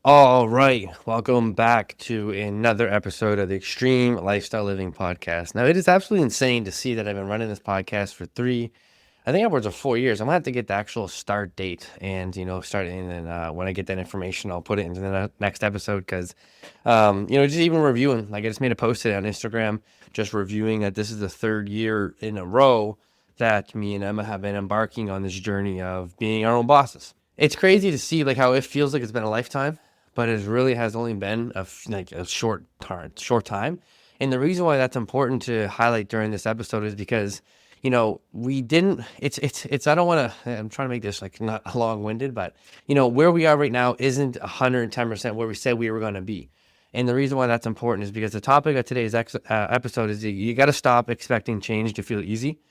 All right, welcome back to another episode of the Extreme Lifestyle Living Podcast. Now, it is absolutely insane to see that I've been running this podcast for I think upwards of 4 years. I'm gonna have to get the actual start date and start it, and then when I get that information, I'll put it into the next episode because just even reviewing. Like I just made a post today on Instagram, just reviewing that this is the third year in a row that me and Emma have been embarking on this journey of being our own bosses. It's crazy to see like how it feels like it's been a lifetime, but it really has only been a short time. And the reason why that's important to highlight during this episode is because we didn't. It's. I don't want to. I'm trying to make this like not long winded, but where we are right now isn't 110% where we said we were going to be. And the reason why that's important is because the topic of today's episode is you got to stop expecting change to feel easy.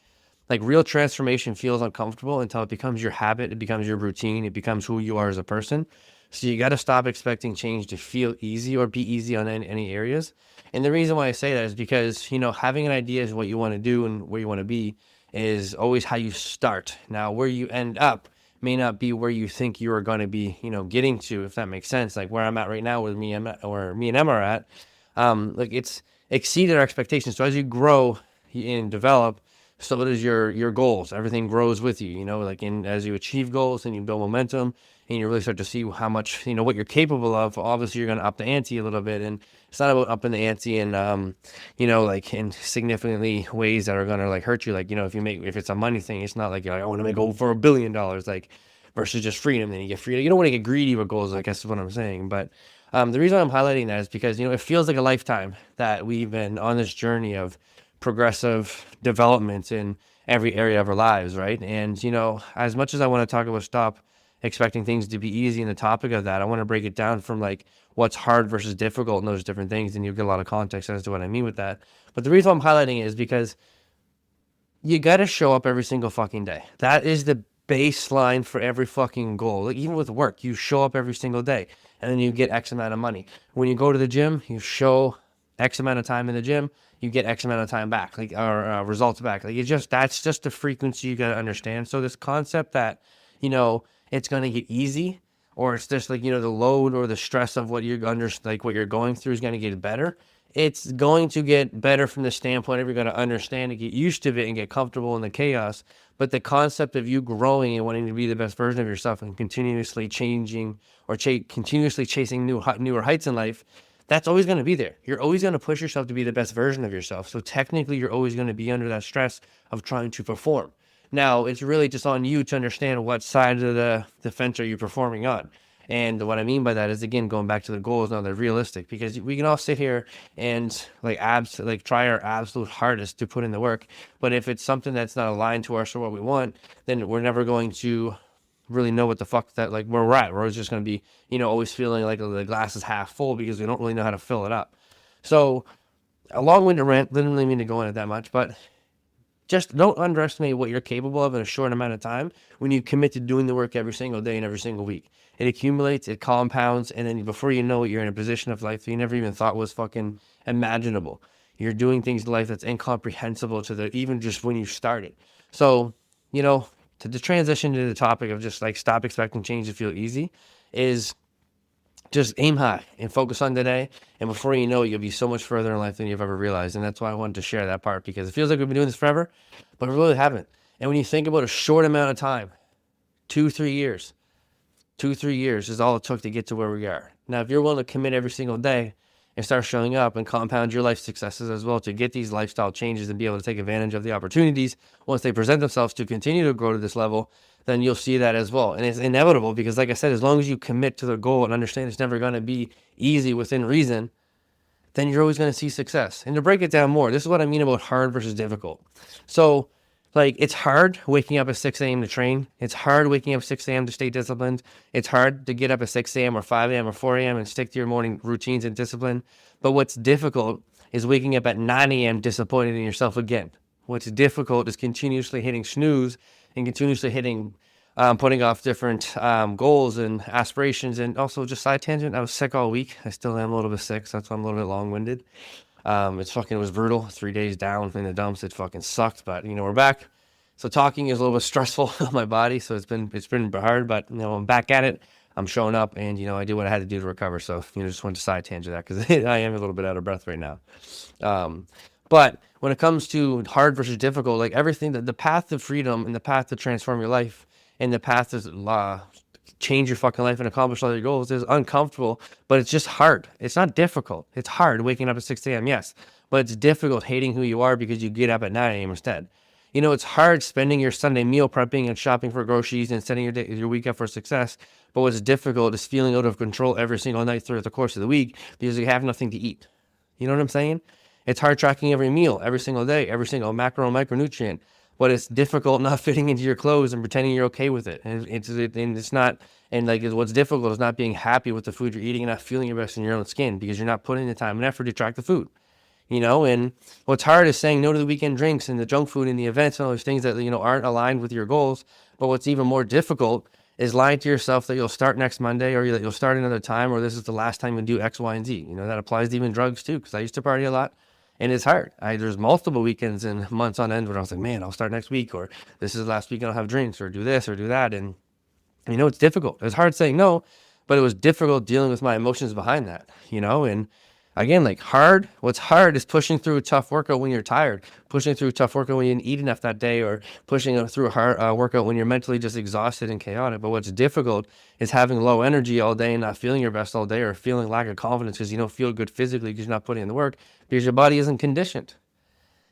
Like real transformation feels uncomfortable until it becomes your habit, it becomes your routine, it becomes who you are as a person. So you got to stop expecting change to feel easy or be easy on any areas. And the reason why I say that is because, having an idea is what you want to do and where you want to be is always how you start. Now, where you end up may not be where you think you are going to be, getting to, if that makes sense. Like where I'm at right now with me and Emma are at, like it's exceeded our expectations. So as you grow and develop, so does your goals. Everything grows with you, as you achieve goals and you build momentum and you really start to see how much, what you're capable of. Obviously, you're going to up the ante a little bit. And it's not about upping the ante and, like in significantly ways that are going to like hurt you. Like, if it's a money thing, it's not like, I want to make over $1 billion, like versus just freedom. Then you get freedom. You don't want to get greedy with goals, I guess is what I'm saying. But the reason I'm highlighting that is because, it feels like a lifetime that we've been on this journey of progressive development in every area of our lives, right? And, as much as I want to talk about stop expecting things to be easy in the topic of that, I want to break it down from like what's hard versus difficult and those different things, and you'll get a lot of context as to what I mean with that. But the reason I'm highlighting it is because you got to show up every single fucking day. That is the baseline for every fucking goal. Like even with work, you show up every single day and then you get X amount of money. When you go to the gym, you show X amount of time in the gym, you get X amount of time back, like or results back. Like that's just the frequency you got to understand. So this concept that, it's going to get easy, or it's just like, the load or the stress of what you're what you're going through is going to get better. It's going to get better from the standpoint of you're going to understand and get used to it and get comfortable in the chaos. But the concept of you growing and wanting to be the best version of yourself and continuously changing or continuously chasing newer heights in life, that's always going to be there. You're always going to push yourself to be the best version of yourself. So technically, you're always going to be under that stress of trying to perform. Now, it's really just on you to understand what side of the fence are you performing on. And what I mean by that is, again, going back to the goals, now they're realistic, because we can all sit here and try our absolute hardest to put in the work. But if it's something that's not aligned to us or what we want, then we're never going to really know what the fuck that like where we're at. We're always just going to be, always feeling like the glass is half full because we don't really know how to fill it up. So a long-winded rant, didn't really mean to go into that much, but just don't underestimate what you're capable of in a short amount of time when you commit to doing the work every single day and every single week. It accumulates, it compounds, and then before you know it, you're in a position of life that you never even thought was fucking imaginable. You're doing things in life that's incomprehensible to even just when you started. So, to transition to the topic of just like stop expecting change to feel easy is just aim high and focus on today. And before you know it, you'll be so much further in life than you've ever realized. And that's why I wanted to share that part, because it feels like we've been doing this forever, but we really haven't. And when you think about a short amount of time, 2-3 years, 2-3 years is all it took to get to where we are. Now, if you're willing to commit every single day and start showing up and compound your life successes as well to get these lifestyle changes and be able to take advantage of the opportunities once they present themselves to continue to grow to this level, then you'll see that as well. And it's inevitable because, like I said, as long as you commit to the goal and understand it's never going to be easy within reason, then you're always going to see success. And to break it down more, this is what I mean about hard versus difficult. So, like, it's hard waking up at 6 a.m. to train. It's hard waking up 6 a.m. to stay disciplined. It's hard to get up at 6 a.m. or 5 a.m. or 4 a.m. and stick to your morning routines and discipline. But what's difficult is waking up at 9 a.m. disappointed in yourself again. What's difficult is continuously hitting snooze and continuously putting off different goals and aspirations. And also, just side tangent, I was sick all week. I still am a little bit sick, so that's why I'm a little bit long-winded. It was brutal. 3 days down in the dumps. It fucking sucked, but we're back. So talking is a little bit stressful on my body. So it's been hard, but I'm back at it. I'm showing up, and I did what I had to do to recover. So just wanted to side tangent that because I am a little bit out of breath right now. But when it comes to hard versus difficult, like everything, the path to freedom and the path to transform your life and the path to change your fucking life and accomplish all your goals is uncomfortable, but it's just hard. It's not difficult. It's hard waking up at 6 a.m. Yes, but it's difficult hating who you are because you get up at 9 a.m. instead. It's hard spending your Sunday meal prepping and shopping for groceries and setting your week up for success. But what's difficult is feeling out of control every single night throughout the course of the week because you have nothing to eat. You know what I'm saying? It's hard tracking every meal, every single day, every single macro and micronutrient. But it's difficult not fitting into your clothes and pretending you're okay with it. And it's not. And what's difficult is not being happy with the food you're eating and not feeling your best in your own skin because you're not putting the time and effort to track the food. And what's hard is saying no to the weekend drinks and the junk food and the events and all those things that, aren't aligned with your goals. But what's even more difficult is lying to yourself that you'll start next Monday or that you'll start another time or this is the last time you do X, Y, and Z. That applies to even drugs too, because I used to party a lot and it's hard. There's multiple weekends and months on end where I was like, man, I'll start next week, or this is the last weekend I'll have drinks or do this or do that. And, it's difficult. It's hard saying no, but it was difficult dealing with my emotions behind that, and again, what's hard is pushing through a tough workout when you're tired, pushing through a tough workout when you didn't eat enough that day, or pushing through a hard workout when you're mentally just exhausted and chaotic. But what's difficult is having low energy all day and not feeling your best all day, or feeling lack of confidence because you don't feel good physically because you're not putting in the work because your body isn't conditioned.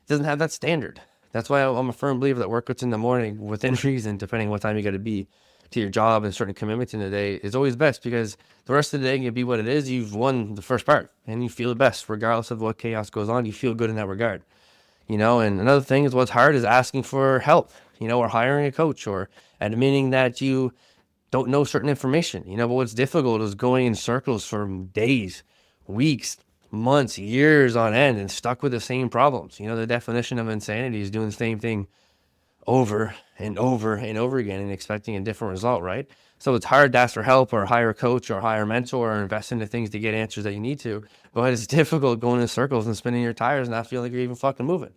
It doesn't have that standard. That's why I'm a firm believer that workouts in the morning within reason, depending on what time you got to be to your job and certain commitments in the day, is always best because the rest of the day can be what it is. You've won the first part and you feel the best regardless of what chaos goes on. You feel good in that regard, and another thing is what's hard is asking for help, or hiring a coach or admitting that you don't know certain information, but what's difficult is going in circles for days, weeks, months, years on end and stuck with the same problems. The definition of insanity is doing the same thing over and over and over again and expecting a different result, right? So it's hard to ask for help or hire a coach or hire a mentor or invest into things to get answers that you need to. But it's difficult going in circles and spinning your tires and not feeling like you're even fucking moving.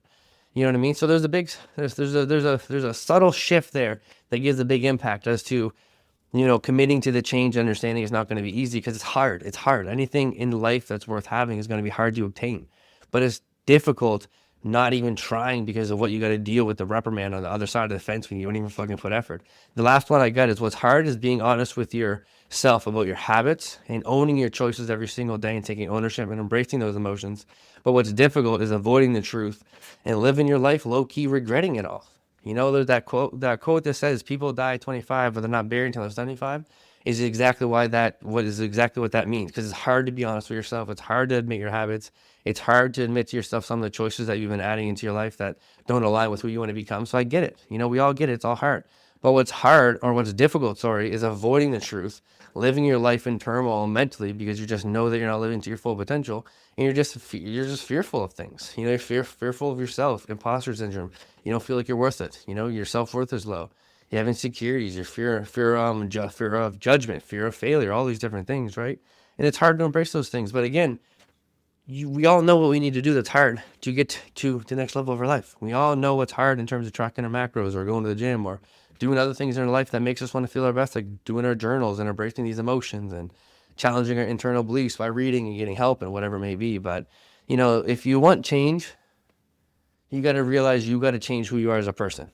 You know what I mean? So there's a subtle shift there that gives a big impact as to, committing to the change. Understanding is not going to be easy because it's hard. It's hard. Anything in life that's worth having is going to be hard to obtain, but it's difficult not even trying because of what you got to deal with the reprimand on the other side of the fence when you don't even fucking put effort. The last one I got is what's hard is being honest with yourself about your habits and owning your choices every single day and taking ownership and embracing those emotions. But what's difficult is avoiding the truth and living your life low-key regretting it all. There's that quote that says people die at 25 but they're not buried until they're 75 is exactly what that means, because it's hard to be honest with yourself. It's hard to admit your habits. It's hard to admit to yourself some of the choices that you've been adding into your life that don't align with who you want to become. So I get it. We all get it. It's all hard. But what's difficult, is avoiding the truth, living your life in turmoil mentally because you just know that you're not living to your full potential, and you're just fearful of things. You're fearful of yourself, imposter syndrome. You don't feel like you're worth it. Your self-worth is low. You have insecurities, your fear of judgment, fear of failure, all these different things, right? And it's hard to embrace those things. But again, we all know what we need to do that's hard to get to the next level of our life. We all know what's hard in terms of tracking our macros or going to the gym or doing other things in our life that makes us want to feel our best, like doing our journals and embracing these emotions and challenging our internal beliefs by reading and getting help and whatever it may be. But, if you want change, you got to realize you got to change who you are as a person.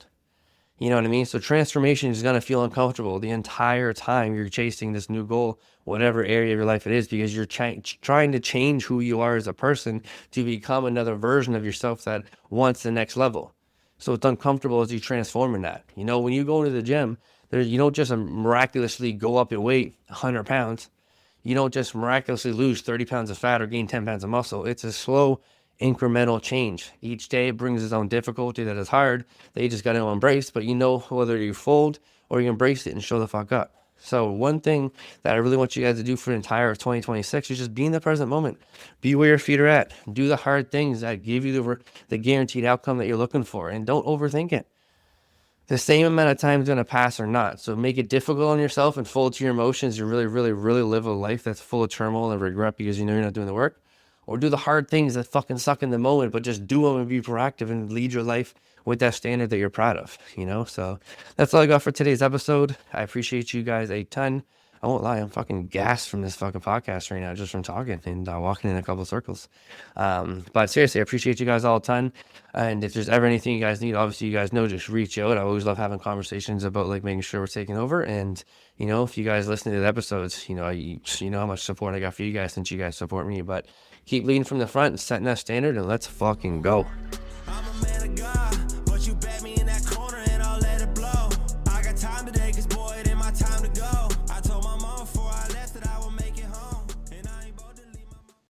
You know what I mean? So transformation is going to feel uncomfortable the entire time you're chasing this new goal, whatever area of your life it is, because you're trying to change who you are as a person to become another version of yourself that wants the next level. So it's uncomfortable as you transform in that. When you go into the gym, you don't just miraculously go up in weight 100 pounds. You don't just miraculously lose 30 pounds of fat or gain 10 pounds of muscle. It's a slow incremental change. Each day brings its own difficulty that is hard that you just got to embrace, but whether you fold or you embrace it and show the fuck up. So one thing that I really want you guys to do for the entire of 2026 is just be in the present moment. Be where your feet are at. Do the hard things that give you the guaranteed outcome that you're looking for, and don't overthink it. The same amount of time is going to pass or not. So make it difficult on yourself and fold to your emotions. You really, really, really live a life that's full of turmoil and regret because you're not doing the work. Or do the hard things that fucking suck in the moment, but just do them and be proactive and lead your life with that standard that you're proud of, So that's all I got for today's episode. I appreciate you guys a ton. I won't lie, I'm fucking gassed from this fucking podcast right now, just from talking and walking in a couple circles. But seriously, I appreciate you guys all a ton. And if there's ever anything you guys need, obviously you guys know, just reach out. I always love having conversations about like making sure we're taking over. And if you guys listen to the episodes, you know how much support I got for you guys since you guys support me. But keep leading from the front and setting that standard, and let's fucking go.